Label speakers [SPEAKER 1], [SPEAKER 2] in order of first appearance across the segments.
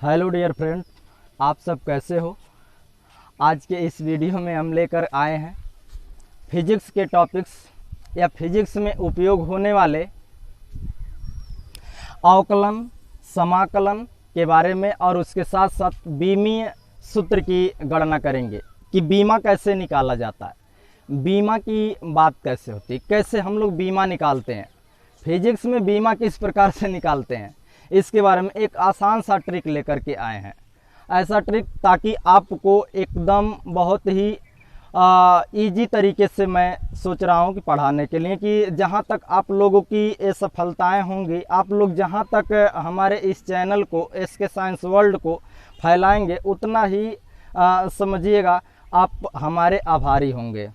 [SPEAKER 1] Hello dear friend, आप सब कैसे हो। आज के इस वीडियो में हम लेकर आए हैं फिजिक्स के टॉपिक्स या फिजिक्स में उपयोग होने वाले अवकलन, समाकलन के बारे में और उसके साथ साथ बीमीय सूत्र की गणना करेंगे कि बीमा कैसे निकाला जाता है, बीमा की बात कैसे होती है, कैसे हम लोग बीमा निकालते हैं, फिजिक्स में बीमा किस प्रकार से निकालते हैं, इसके बारे में एक आसान सा ट्रिक लेकर के आए हैं। ऐसा ट्रिक ताकि आपको एकदम बहुत ही इजी तरीके से मैं सोच रहा हूँ कि पढ़ाने के लिए कि जहाँ तक आप लोगों की ये सफलताएं होंगी, आप लोग जहाँ तक हमारे इस चैनल को SK साइंस वर्ल्ड को फैलाएंगे उतना ही समझिएगा आप हमारे आभारी होंगे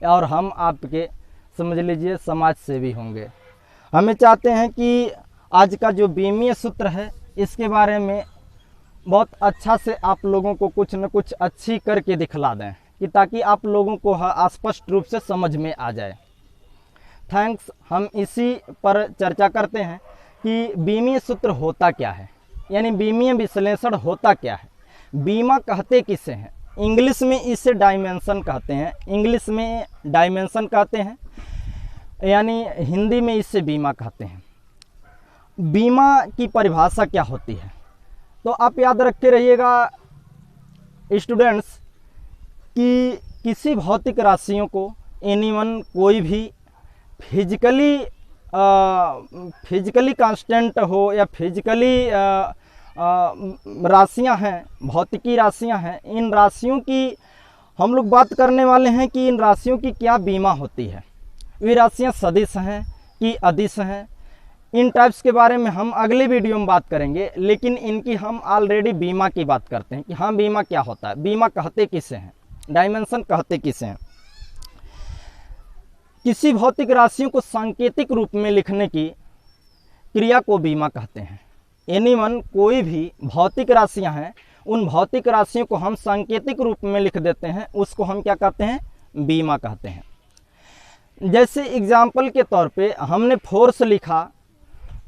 [SPEAKER 1] और हम आपके समझ लीजिए समाज सेवी होंगे। हमें चाहते हैं कि आज का जो बीमीय सूत्र है इसके बारे में बहुत अच्छा से आप लोगों को कुछ न कुछ अच्छी करके दिखला दें कि ताकि आप लोगों को स्पष्ट रूप से समझ में आ जाए। थैंक्स। हम इसी पर चर्चा करते हैं कि बीमीय सूत्र होता क्या है, यानी बीमीय विश्लेषण होता क्या है, बीमा कहते किसे हैं। इंग्लिश में इसे डायमेंशन कहते हैं, इंग्लिश में डायमेंशन कहते हैं, यानी हिंदी में इसे बीमा कहते हैं। बीमा की परिभाषा क्या होती है तो आप याद रखते रहिएगा स्टूडेंट्स कि किसी भौतिक राशियों को एनीवन कोई भी फिजिकली कांस्टेंट हो या फिजिकली राशियां हैं, भौतिकी राशियां हैं, इन राशियों की हम लोग बात करने वाले हैं कि इन राशियों की क्या बीमा होती है। वे राशियां सदिश हैं कि अदिश हैं, इन टाइप्स के बारे में हम अगले वीडियो में बात करेंगे, लेकिन इनकी हम ऑलरेडी बीमा की बात करते हैं कि हाँ बीमा क्या होता है, बीमा कहते किसे हैं, डायमेंशन कहते किसे हैं। किसी भौतिक राशियों को सांकेतिक रूप में लिखने की क्रिया को बीमा कहते हैं। एनीवन कोई भी भौतिक राशियां हैं, उन भौतिक राशियों को हम सांकेतिक रूप में लिख देते हैं, उसको हम क्या कहते हैं, बीमा कहते हैं। जैसे एग्जाम्पल के तौर पे हमने फोर्स लिखा,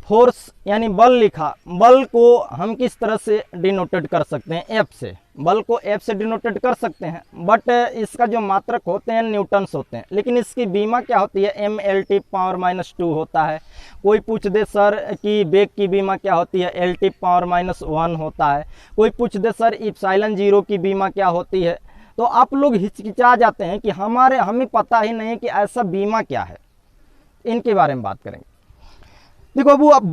[SPEAKER 1] फोर्स यानी बल लिखा, बल को हम किस तरह से डिनोटेड कर सकते हैं, एफ से, बल को एफ से डिनोटेड कर सकते हैं, बट इसका जो मात्रक होते हैं न्यूटन्स होते हैं। लेकिन इसकी बीमा क्या होती है, MLT⁻²⁻² होता है। कोई पूछ दे सर कि वेग की बीमा क्या होती है, LT⁻⁻1 होता है। कोई पूछ दे सर ε0 की बीमा क्या होती है, तो आप लोग हिचकिचा जाते हैं कि हमें पता ही नहीं कि ऐसा बीमा क्या है। इनके बारे में बात करेंगे। देखो अब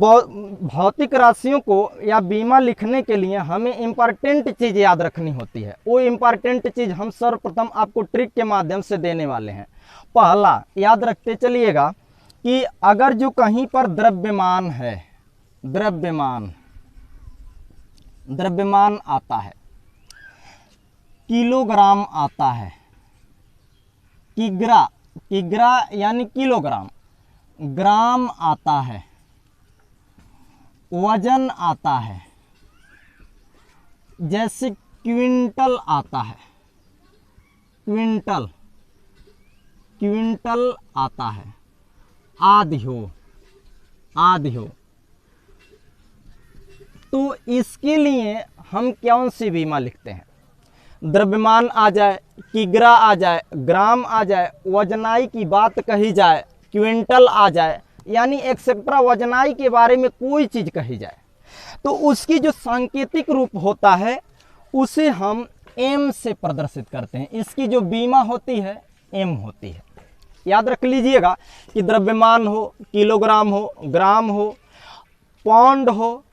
[SPEAKER 1] भौतिक राशियों को या बीमा लिखने के लिए हमें इम्पॉर्टेंट चीज़ याद रखनी होती है। वो इम्पॉर्टेंट चीज़ हम सर्वप्रथम आपको ट्रिक के माध्यम से देने वाले हैं। पहला याद रखते चलिएगा कि अगर जो कहीं पर द्रव्यमान है, द्रव्यमान आता है, किलोग्राम आता है, किग्रा यानी किलोग्राम, ग्राम आता है, वजन आता है, जैसे क्विंटल आता है, क्विंटल आता है, आदि हो, तो इसके लिए हम कौन सी बीमा लिखते हैं। द्रव्यमान आ जाए, किग्रा आ जाए, ग्राम आ जाए, वजनाई की बात कही जाए, क्विंटल आ जाए, यानी एक्सेट्रा वजनाई के बारे में कोई चीज़ कही जाए, तो उसकी जो सांकेतिक रूप होता है उसे हम एम से प्रदर्शित करते हैं। इसकी जो बीमा होती है एम होती है। याद रख लीजिएगा कि द्रव्यमान हो, किलोग्राम हो, ग्राम हो, पाउंड हो,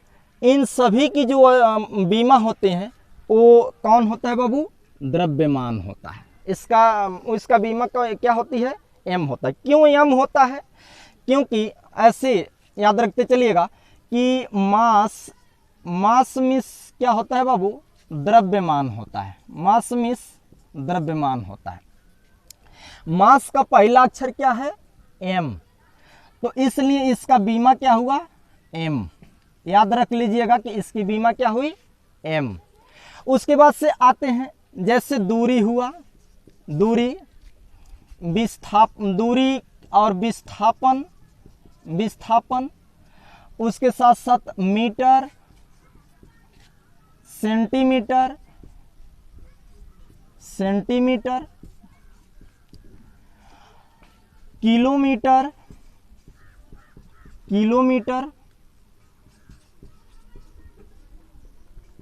[SPEAKER 1] इन सभी की जो बीमा होते हैं वो कौन होता है बाबू, द्रव्यमान होता है। इसका बीमा क्या होती है, एम होता है। क्यों एम होता है, क्योंकि ऐसे याद रखते चलिएगा कि मास मिस क्या होता है बाबू, द्रव्यमान होता है। मास मिस द्रव्यमान होता है। मास का पहला अक्षर क्या है, एम, तो इसलिए इसका बीमा क्या हुआ, एम। याद रख लीजिएगा कि इसकी बीमा क्या हुई, एम। उसके बाद से आते हैं जैसे दूरी हुआ, दूरी और विस्थापन, उसके साथ साथ metre, centimetre, centimetre, kilometre, kilometre,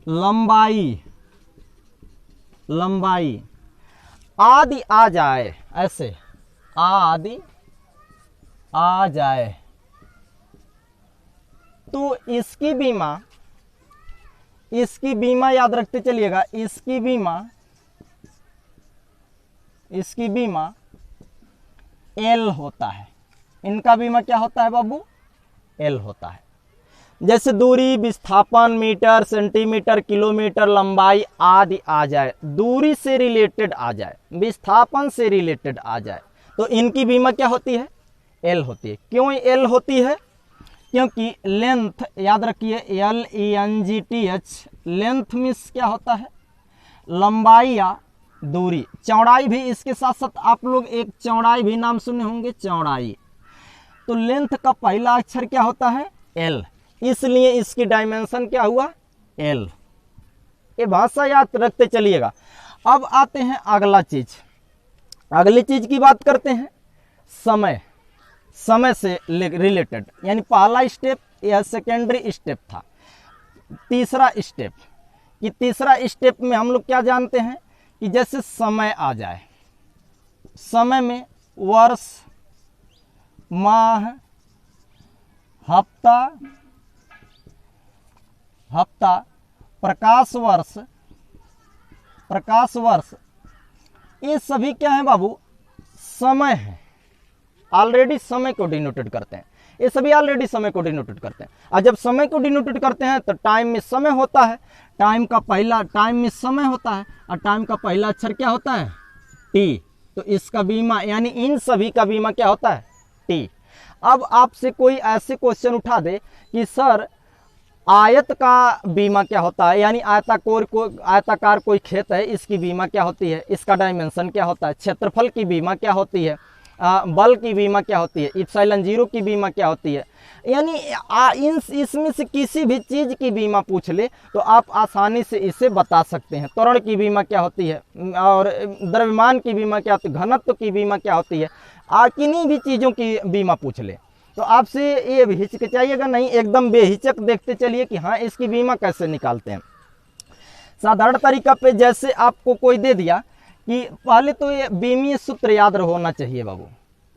[SPEAKER 1] लंबाई, लंबाई आदि आ जाए, ऐसे आदि आ जाए तो इसकी बीमा याद रखते चलिएगा, इसकी बीमा एल होता है। इनका बीमा क्या होता है बाबू? एल होता है। जैसे दूरी, विस्थापन, मीटर, सेंटीमीटर, किलोमीटर, लंबाई आदि आ जाए, दूरी से रिलेटेड आ जाए, विस्थापन से रिलेटेड आ जाए, तो इनकी बीमा क्या होती है? एल होती है। क्यों एल होती है? क्योंकि लेंथ याद रखिए, LENGTH, लेंथ मीन्स क्या होता है? लंबाई या दूरी। चौड़ाई भी इसके साथ साथ आप लोग एक चौड़ाई भी नाम सुने होंगे, चौड़ाई। तो लेंथ का पहला अक्षर क्या होता है? एल, इसलिए इसकी डायमेंशन क्या हुआ? एल। ये भाषा याद रखते चलिएगा। अब आते हैं अगला चीज, अगली चीज की बात करते हैं, समय। समय से रिलेटेड, यानी पहला स्टेप यह सेकेंडरी स्टेप था। तीसरा स्टेप, कि तीसरा स्टेप में हम लोग क्या जानते हैं कि जैसे समय आ जाए, समय में वर्ष, माह, हफ्ता, प्रकाश वर्ष, प्रकाश वर्ष, ये सभी क्या है बाबू? समय है। ऑलरेडी समय को डिनोटेड करते हैं, ये सभी ऑलरेडी समय को डिनोटेड करते हैं। और जब समय को डिनोटेड करते हैं तो टाइम में समय होता है, टाइम में समय होता है, और टाइम का पहला अक्षर क्या होता है? टी। तो इसका बीमा, यानी इन सभी का बीमा क्या होता है? टी। अब आपसे कोई ऐसे क्वेश्चन उठा दे कि सर आयत का बीमा क्या होता है, यानी आयताकार कोई खेत है, इसकी बीमा क्या होती है? इसका डायमेंशन क्या होता है? क्षेत्रफल की बीमा क्या होती है? बल की बीमा क्या होती है? इप्सिलॉन जीरो की बीमा क्या होती है? यानी इसमें से किसी भी चीज़ की बीमा पूछ ले तो आप आसानी से इसे बता सकते हैं। त्वरण की बीमा क्या होती है, और द्रव्यमान की बीमा क्या होती है, घनत्व की बीमा क्या होती है, किन्हीं भी चीज़ों की बीमा पूछ ले तो आपसे ये हिचकिचाइएगा नहीं, एकदम बेहिचक देखते चलिए कि हाँ इसकी बीमा कैसे निकालते हैं। साधारण तरीका पे जैसे आपको कोई दे दिया कि पहले तो ये बीमीय सूत्र याद होना चाहिए बाबू।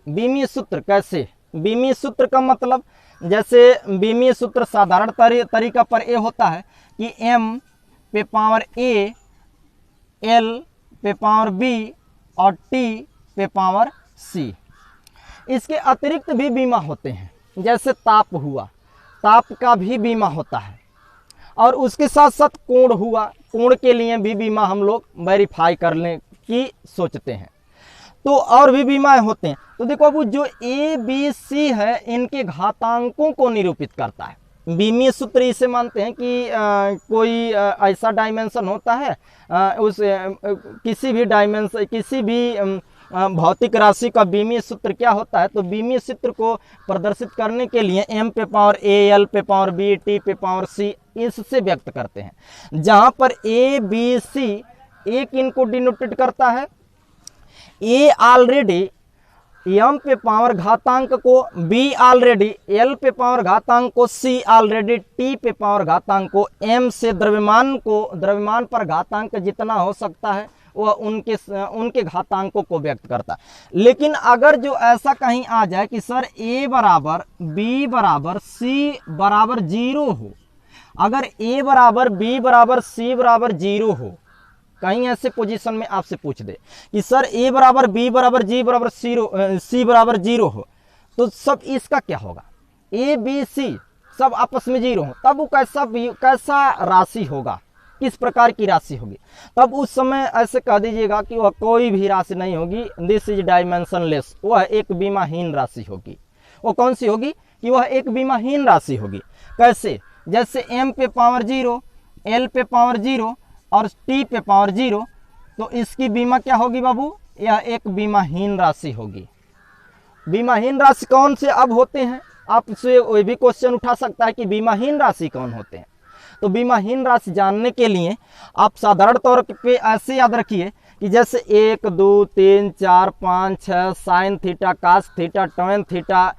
[SPEAKER 1] बीमीय सूत्र कैसे? बीमीय सूत्र का मतलब, जैसे बीमीय सूत्र साधारण तरीका पर ये होता है कि m पे पावर a, l पे पावर b और t पे पावर c। इसके अतिरिक्त भी बीमा होते हैं, जैसे ताप हुआ, ताप का भी बीमा होता है, और उसके साथ साथ कोण हुआ, कोण के लिए भी बीमा हम लोग वेरीफाई करने की सोचते हैं। तो और भी बीमाएं होते हैं। तो देखो अब जो ए बी सी है, इनके घातांकों को निरूपित करता है। बीमीय सूत्र इसे मानते हैं कि कोई ऐसा डायमेंशन होता है, किसी भी भौतिक राशि का बीमीय सूत्र क्या होता है, तो बीमीय सूत्र को प्रदर्शित करने के लिए m पे पावर a, l पे पावर b, t पे पावर c इससे व्यक्त करते हैं। जहां पर a, b, c एक इनको डिनोटेड करता है, a ऑलरेडी m पे पावर घातांक को, b ऑलरेडी l पे पावर घातांक को, c ऑलरेडी t पे पावर घातांक को, m से द्रव्यमान पर घातांक जितना हो सकता है वह उनके घातांकों को व्यक्त करता है। लेकिन अगर जो ऐसा कहीं आ जाए कि सर a बराबर b बराबर c बराबर 0 हो, अगर a बराबर b बराबर c बराबर 0 हो, कहीं ऐसे पोजीशन में आपसे पूछ दे कि सर a बराबर b बराबर g बराबर c बराबर 0 हो, तो सब इसका क्या होगा? a b c सब आपस में 0 हो, तब वो कैसा राशि होगा, किस प्रकार की राशि होगी? तब उस समय ऐसे कह दीजिएगा कि वह कोई भी राशि नहीं होगी, दिस इज डायमेंशनलेस, वह एक बीमाहीन राशि होगी। वो कौन सी होगी? कि वह एक बीमाहीन राशि होगी। कैसे? जैसे m पे पावर 0, l पे पावर 0 और t पे पावर 0, तो इसकी बीमा क्या होगी बाबू? यह एक बीमाहीन राशि होगी। बीमाहीन राशि कौन से अब होते हैं? आपसे कोई भी क्वेश्चन उठा सकता है कि बीमाहीन राशि कौन होते हैं। तो बीमाहीन राशि जानने के लिए आप साधारण तौर पे ऐसे याद रखिए कि जैसे 1 2 3 4 5 6 sine theta, cos theta, tan theta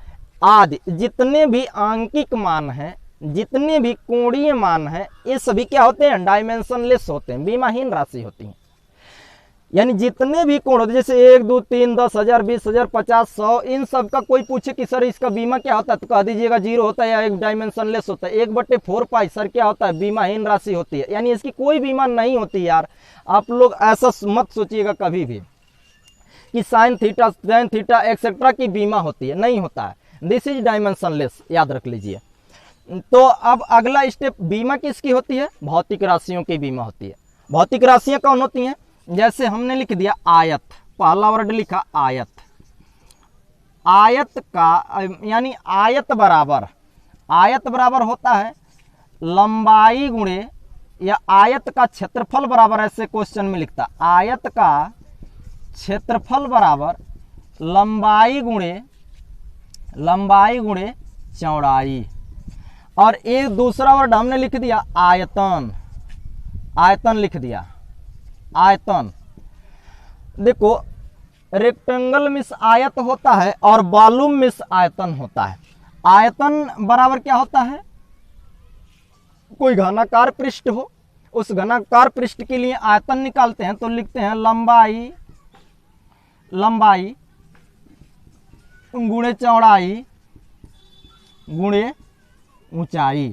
[SPEAKER 1] आदि जितने भी आंकिक मान हैं, जितने भी कोणीय मान हैं, ये सभी क्या होते हैं? डायमेंशनलेस होते हैं, बीमाहीन राशि होती हैं। यानी जितने भी कोण होते हैं, जैसे 1 2 3 10,000 20,000 50 100, इन सब का कोई पूछे कि सर इसका बीमा क्या होता है, तो कह दीजिएगा 0 होता है या एक डायमेंशनलेस होता है। 1/4 पाई सर क्या होता है? बीमाहीन राशि होती है, यानी इसकी कोई बीमा नहीं होती यार। आप लोग ऐसा मत सोचिएगा कभी भी कि sine theta, tan theta etcetera की बीमा होती है, नहीं होता है। दिस इज डायमेंशनलेस, याद रख लीजिए। तो अब अगला स्टेप, बीमा किसकी होती है? भौतिक राशियों की बीमा होती है। भौतिक राशियां कौन होती हैं? जैसे हमने लिख दिया आयत, पहला वर्ड लिखा आयत। आयत का यानी आयत बराबर होता है लंबाई गुणे, या आयत का क्षेत्रफल बराबर, ऐसे क्वेश्चन में लिखता आयत का क्षेत्रफल बराबर लंबाई गुणे चौड़ाई। और एक दूसरा वर्ड हमने लिख दिया आयतन, आयतन लिख दिया आयतन। देखो रेक्टेंगल मिस आयत होता है और वॉल्यूम मिस आयतन होता है। आयतन बराबर क्या होता है? कोई घनाकार पृष्ठ हो, उस घनाकार पृष्ठ के लिए आयतन निकालते हैं तो लिखते हैं लंबाई गुणे चौड़ाई गुणे ऊंचाई।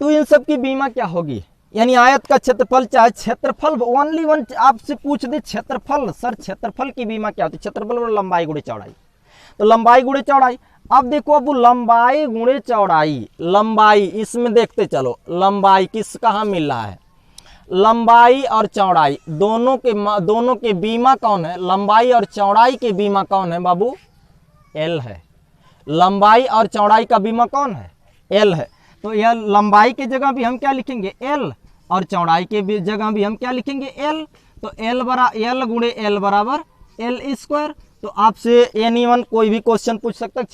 [SPEAKER 1] तो इन सब की बीमा क्या होगी? यानी आयत का क्षेत्रफल, चाहे क्षेत्रफल ओनली वन आपसे पूछ दे क्षेत्रफल, सर क्षेत्रफल की बीमा क्या होती है? क्षेत्रफल और लंबाई गुणे चौड़ाई, तो लंबाई गुणे चौड़ाई। अब देखो, अब लंबाई गुणे चौड़ाई, लंबाई इसमें देखते चलो, लंबाई किस कहाँ मिल रहा है? लंबाई और चौड़ाई दोनों के बीमा कौन है? लंबाई और चौड़ाई के बीमा कौन है बाबू? एल है। लंबाई और चौड़ाई का बीमा कौन है? एल है। तो यह लंबाई की जगह भी हम क्या लिखेंगे? एल, और चौड़ाई के जगह भी हम क्या लिखेंगे? एल। तो एल गुणे एल बराबर एल स्क्वायर। तो आपसे एनीवन कोई भी क्वेश्चन पूछ सकता है,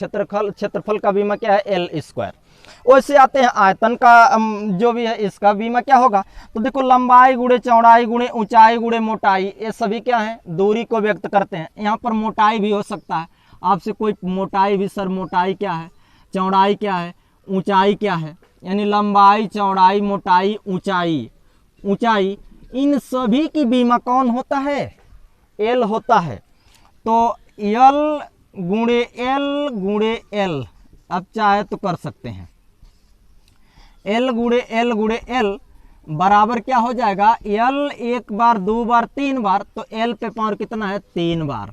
[SPEAKER 1] क्षेत्रफल का बीमा क्या है? L square. वैसे आते हैं आयतन का जो भी है, इसका बीमा क्या होगा? तो देखो लंबाई गुणे चौड़ाई गुणे ऊंचाई गुणे मोटाई, ये सभी क्या है? दूरी को व्यक्त करते हैं। यहाँ पर मोटाई भी हो सकता है आपसे कोई, मोटाई भी, सर मोटाई क्या है, चौड़ाई क्या है, ऊंचाई क्या है? यानी लंबाई चौड़ाई मोटाई ऊंचाई, इन सभी की बीमा कौन होता है? एल होता है। तो एल गुणे एल, अब चाहे तो कर सकते हैं, एल गुणे एल बराबर क्या हो जाएगा? एल एक बार, दो बार, तीन बार, तो एल पे पावर कितना है? 3 बार।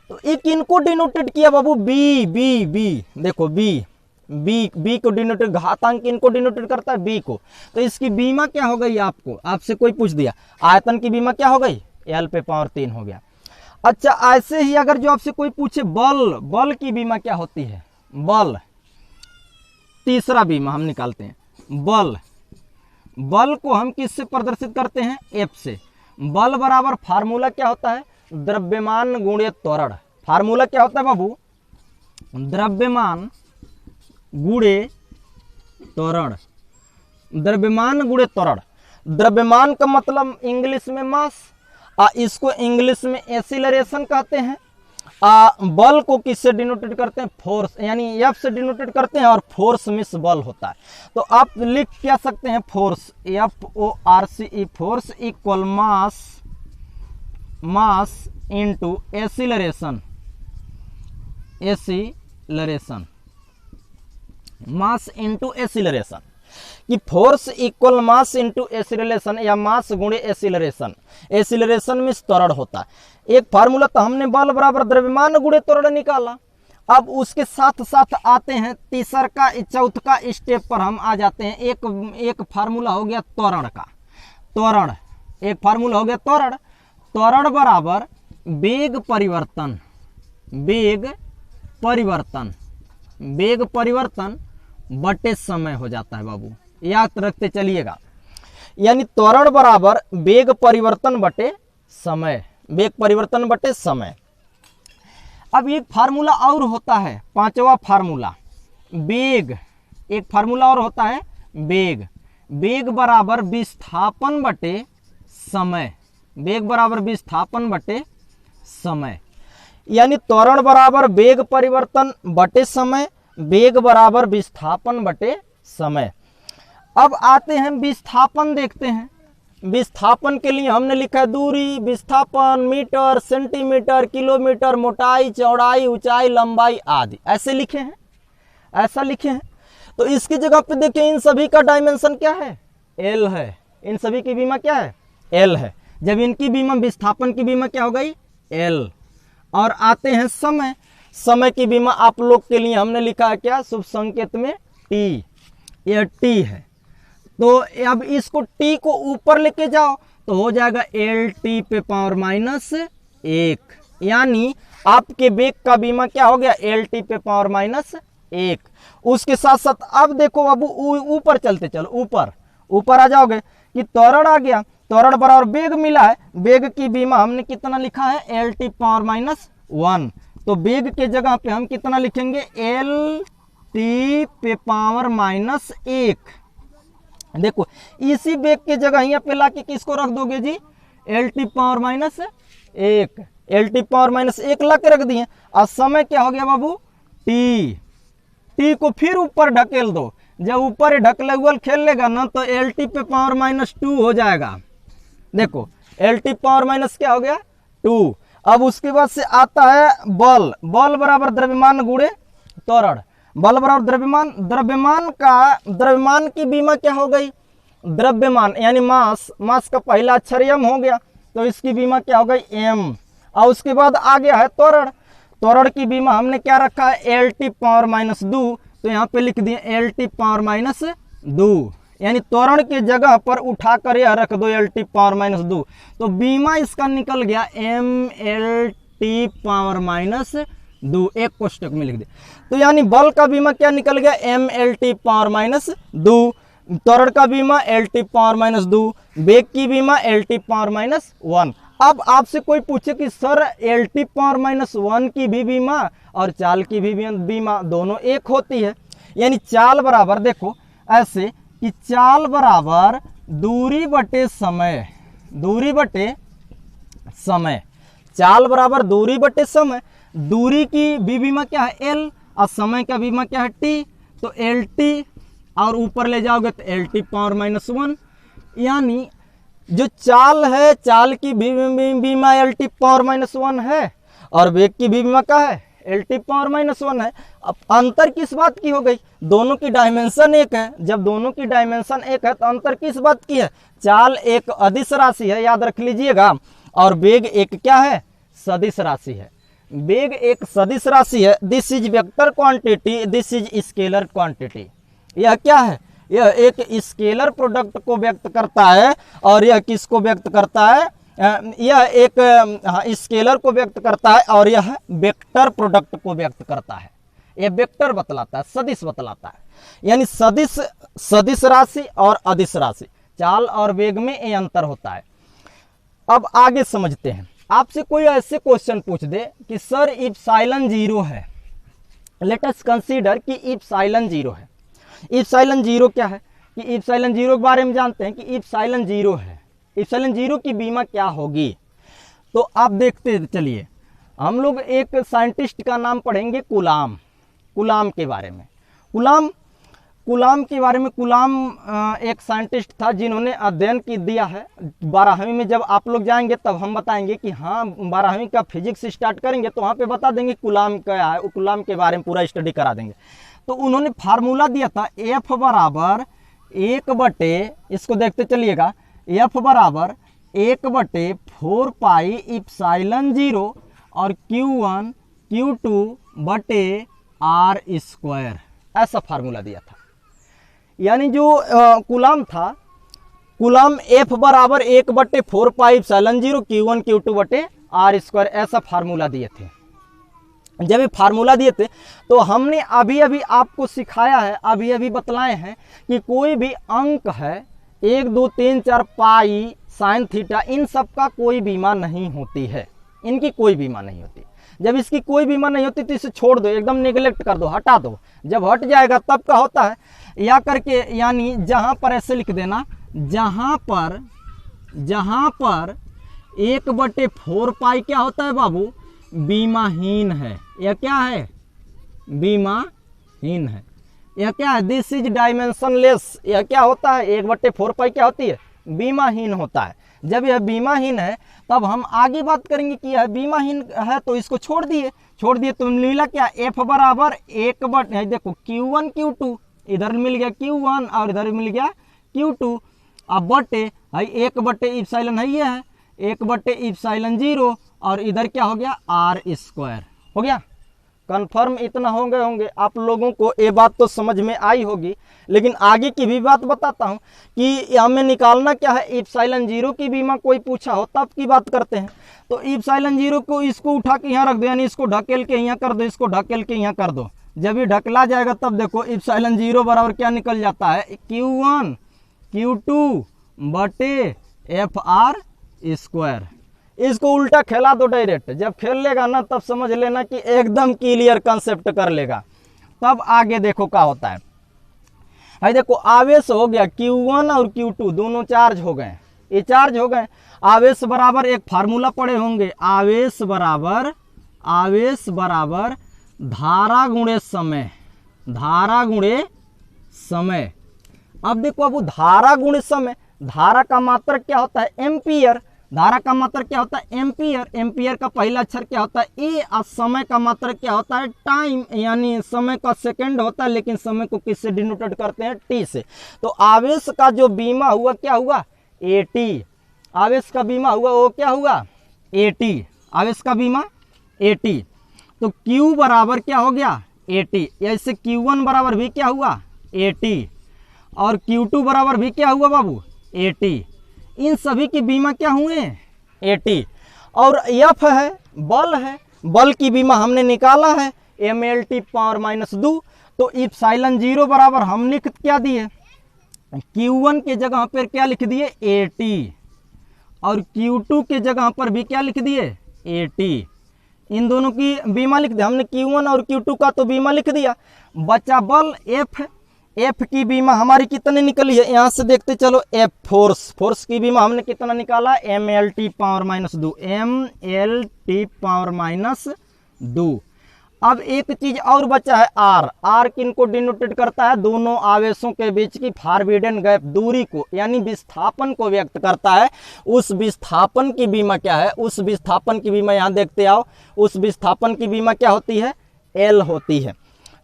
[SPEAKER 1] तो एक इनको डिनोटेड किया बाबू बी, देखो बी को डिनोटेड, घातांक इनको डिनोटेड करता है बी को। तो इसकी बीमा क्या हो गई? आपसे कोई पूछ दिया आयतन की बीमा क्या हो गई? एल पे पावर 3 हो गया। अच्छा, ऐसे ही अगर जो आपसे कोई पूछे बल की बीमा क्या होती है? बल, तीसरा बीमा हम निकालते हैं। बल को हम किससे प्रदर्शित करते हैं? एफ से। बल बराबर फार्मूला क्या होता है? द्रव्यमान गुणे त्वरण। फार्मूला क्या होता है बाबू? द्रव्यमान गुणे त्वरण। द्रव्यमान गुणे त्वरण। द्रव्यमान का मतलब इंग्लिश में मास, इसको इंग्लिश में एक्सीलरेशन कहते हैं। बल को किससे डिनोटेड करते हैं? फोर्स, यानी एफ से डिनोटेड करते हैं, और फोर्स मिस बल होता है। तो आप लिख क्या सकते हैं? Force, FORCE, force equal mass into acceleration, mass into acceleration, कि force equal mass into acceleration, या मास गुणे एक्सीलरेशन। एक्सीलरेशन में त्वरण होता है। एक फार्मूला तो हमने बल बराबर द्रव्यमान गुणे त्वरण निकाला। अब उसके साथ साथ आते हैं चौथा स्टेप पर हम आ जाते हैं। एक फार्मूला हो गया त्वरण का, एक फार्मूला हो गया त्वरण बराबर वेग परिवर्तन बटे समय हो जाता है बाबू, याद रखते चलिएगा। यानी त्वरण बराबर वेग परिवर्तन बटे समय। अब एक फार्मूला और होता है, पांचवा फार्मूला वेग। एक फार्मूला और होता है वेग। वेग बराबर विस्थापन बटे समय, वेग बराबर विस्थापन बटे समय, यानी त्वरण बराबर वेग परिवर्तन बटे समय, वेग बराबर विस्थापन बटे समय। अब आते हैं विस्थापन देखते हैं। विस्थापन के लिए हमने लिखा है दूरी, विस्थापन मीटर, सेंटीमीटर, किलोमीटर, मोटाई, चौड़ाई, ऊंचाई, लंबाई आदि, ऐसे लिखे हैं, ऐसा लिखे हैं। तो इसकी जगह पे देखिए इन सभी का डायमेंशन क्या है, एल है। इन सभी की बीमा क्या है, एल है। जब इनकी बीमा, विस्थापन की बीमा क्या हो गई, एल। और आते हैं समय, समय की बीमा आप लोग के लिए हमने लिखा है क्या, शुभ संकेत में टी, यह टी है। तो अब इसको टी को ऊपर लेके जाओ तो हो जाएगा एल टी पे पावर माइनस 1, यानी आपके वेग का बीमा क्या हो गया, एल टी पे पावर माइनस 1। उसके साथ साथ अब देखो, अब ऊपर चलते चलो, ऊपर ऊपर आ जाओगे कि त्वरण आ गया, त्वरण बराबर वेग मिला है, वेग की बीमा हमने कितना लिखा है, एल टी पावर माइनस 1। तो वेग के जगह पे हम कितना लिखेंगे, एल टी पे पावर माइनस 1। देखो इसी वेग के जगह यहाँ पे लाके किसको रख दोगे जी, L T power minus 1, L T power minus 1 ला के रख दिए। और समय क्या हो गया बाबू, टी, टी को फिर ऊपर ढकेल दो, जब ऊपर ढकले हुए खेल लेगा ना तो एल टी पे पावर माइनस 2 हो जाएगा। देखो एल टी पावर माइनस क्या हो गया, 2। अब उसके बाद से आता है बल, बल बराबर द्रव्यमान गुणे त्वरण, बल बराबर द्रव्यमान, द्रव्यमान की बीमा क्या हो गई, द्रव्यमान यानी मास, मास का पहला अक्षर एम हो गया, तो इसकी बीमा क्या हो गई, एम। और उसके बाद आ गया है त्वरण, त्वरण की बीमा हमने क्या रखा है, एल टी पावर माइनस 2, तो यहाँ पे लिख दिए एल टी पावर माइनस 2, यानी त्वरण के जगह पर उठा कर यह रख दो एल टी पावर माइनस 2, तो बीमा इसका निकल गया M L T power minus 2, एक कोष्टक में लिख दे। तो यानी बल का बीमा क्या निकल गया, M L T power minus 2, त्वरण का बीमा एल टी पावर माइनस 2, वेग की बीमा एल टी पावर माइनस 1। अब आपसे कोई पूछे कि sir L T power minus 1 की भी बीमा और चाल की भी बीमा दोनों एक होती है, यानी चाल बराबर, देखो ऐसे कि चाल बराबर दूरी बटे समय, दूरी बटे समय, चाल बराबर दूरी बटे समय। दूरी की भी बीमा क्या है, एल, और समय का बीमा क्या है, टी, तो एल टी, और ऊपर ले जाओगे तो एल टी पावर माइनस 1, यानी जो चाल है, चाल की बीमा एल टी पावर माइनस 1 है, और वेग की बीमा क्या है, एल टी पावर माइनस 1 है। अब अंतर किस बात की हो गई, दोनों की डायमेंशन एक है, जब दोनों की डायमेंशन एक है तो अंतर किस बात की है, चाल एक अदिश राशि है, याद रख लीजिएगा, और वेग एक क्या है, सदिश राशि है। वेग एक सदिश राशि है, this is vector quantity, this is scalar quantity. यह क्या है, यह एक स्केलर प्रोडक्ट को व्यक्त करता है, और यह किसको व्यक्त करता है, यह एक स्केलर को व्यक्त करता है, और यह वेक्टर प्रोडक्ट को व्यक्त करता है। यह वेक्टर बतलाता है, सदिश बतलाता है, यानी सदिश, सदिश राशि और अदिश राशि, चाल और वेग में ये अंतर होता है। अब आगे समझते हैं। आपसे कोई ऐसे क्वेश्चन पूछ दे कि सर इप्सिलॉन 0 है, लेट अस कंसीडर कि इप्सिलॉन 0 है। इप्सिलॉन 0 क्या है, कि इप्सिलॉन 0 के बारे में जानते हैं कि इप्सिलॉन 0 है, इप्सिलॉन 0 की बीमा क्या होगी। तो आप देखते चलिए, हम लोग एक साइंटिस्ट का नाम पढ़ेंगे, कूलाम, कूलाम के बारे में। कूलाम के बारे में, कूलाम एक साइंटिस्ट था जिन्होंने अध्ययन की दिया है 12वीं में। जब आप लोग जाएंगे तब हम बताएंगे कि हाँ 12वीं का फिजिक्स स्टार्ट करेंगे तो वहाँ पे बता देंगे कूलाम क्या है, कूलाम के बारे में पूरा स्टडी करा देंगे। तो उन्होंने फार्मूला दिया था एफ बराबर 1/, इसको देखते चलिएगा, एफ बराबर 1/4 पाई इप्सिलॉन 0 और Q1 Q2 बटे R स्क्वायर, ऐसा फार्मूला दिया था। यानी जो कूलाम था, कूलाम एफ बराबर 1/4 पाई इप्सिलॉन 0 Q1 Q2 बटे R स्क्वायर, ऐसा फार्मूला दिए थे। जब ये फार्मूला दिए थे तो हमने अभी अभी आपको सिखाया है, अभी अभी बतलाए हैं कि कोई भी अंक है 1 2 3 4 पाई साइन थीटा, इन सब का कोई बीमा नहीं होती है, इनकी कोई बीमा नहीं होती। जब इसकी कोई बीमा नहीं होती तो इसे छोड़ दो, एकदम नेग्लेक्ट कर दो, हटा दो। जब हट जाएगा तब का होता है, या करके, यानी जहां पर ऐसे लिख देना, जहां पर 1/4 पाई क्या होता है बाबू, बीमाहीन है। यह क्या है, बीमाहीन है। यह क्या है, दिस इज डायमेंशनलेस। यह क्या होता है, 1/4 पाई क्या होती है, बीमाहीन होता है। जब यह बीमाहीन है तब हम आगे बात करेंगे कि यह बीमाहीन है, तो इसको छोड़ दिए तो मिला क्या, एफ बराबर 1/, देखो Q1 Q2, इधर मिल गया Q1 और इधर मिल गया Q2। अब बटे 1/ε है, ये है 1/ε0 और इधर क्या हो गया, r²। हो गया कंफर्म। इतना होंगे आप लोगों को ये बात तो समझ में आई होगी। लेकिन आगे की भी बात बताता हूँ कि हमें निकालना क्या है, ε0 की बीमा कोई पूछा हो तब की बात करते हैं। तो ε0 को इसको उठा के यहाँ रख दो, यानी इसको ढकेल के यहाँ कर दो, इसको ढकेल के यहाँ कर दो। जब ये ढकला जाएगा तब देखो ε0 बराबर क्या निकल जाता है, Q1 Q2 बटे FR²। इसको उल्टा खेला दो डायरेक्ट, जब खेल लेगा ना तब समझ लेना कि एकदम क्लियर कंसेप्ट कर लेगा। तब आगे देखो क्या होता है। भाई देखो आवेश हो गया Q1 और Q2 दोनों चार्ज हो गए, ये चार्ज हो गए। आवेश बराबर एक फार्मूला पढ़े होंगे, आवेश बराबर धारा गुणे समय। अब देखो अब धारा गुणे समय, धारा का मात्रक क्या होता है, एम्पियर। धारा का मात्रक क्या होता है, एम्पियर। एम्पियर का पहला अक्षर क्या होता है, ए। और समय का मात्रक क्या होता है, टाइम, यानी समय का सेकंड होता है, लेकिन समय को किससे डिनोटेड करते हैं, टी से। तो आवेश का जो बीमा हुआ क्या हुआ, AT। आवेश का बीमा हुआ वो क्या हुआ, AT। आवेश का बीमा AT। तो Q बराबर क्या हो गया, AT। ऐसे Q1 बराबर भी क्या हुआ, AT, और Q2 बराबर भी क्या हुआ बाबू, AT। इन सभी की बीमा क्या हुए, AT। और F है, बल है, बल की बीमा हमने निकाला है mLT⁻²। तो ε0 बराबर हम लिख क्या दिए, Q1 के जगह पर क्या लिख दिए, AT, और Q2 के जगह पर भी क्या लिख दिए, AT। इन दोनों की बीमा लिख दिया हमने, Q1 और Q2 का तो बीमा लिख दिया। बचा बल F। F की बीमा हमारी कितनी निकली है, यहाँ से देखते चलो। F फोर्स की बीमा हमने कितना निकाला, mLT⁻², mLT⁻²। अब एक चीज और बचा है, R किनको डिनोटेड करता है, दोनों आवेशों के बीच की फॉरबिडन गैप, दूरी को, यानी विस्थापन को व्यक्त करता है। उस विस्थापन की बीमा क्या है, उस विस्थापन की बीमा यहाँ देखते आओ, उस विस्थापन की बीमा क्या होती है, L होती है।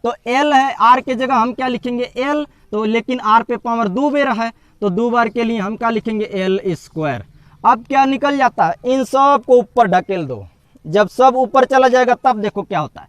[SPEAKER 1] तो L है, R के जगह हम क्या लिखेंगे, L। तो लेकिन R पे पावर 2 बेरा है, तो 2 बार के लिए हम क्या लिखेंगे, L²। अब क्या निकल जाता है, इन सब को ऊपर ढकेल दो। जब सब ऊपर चला जाएगा तब देखो क्या होता है,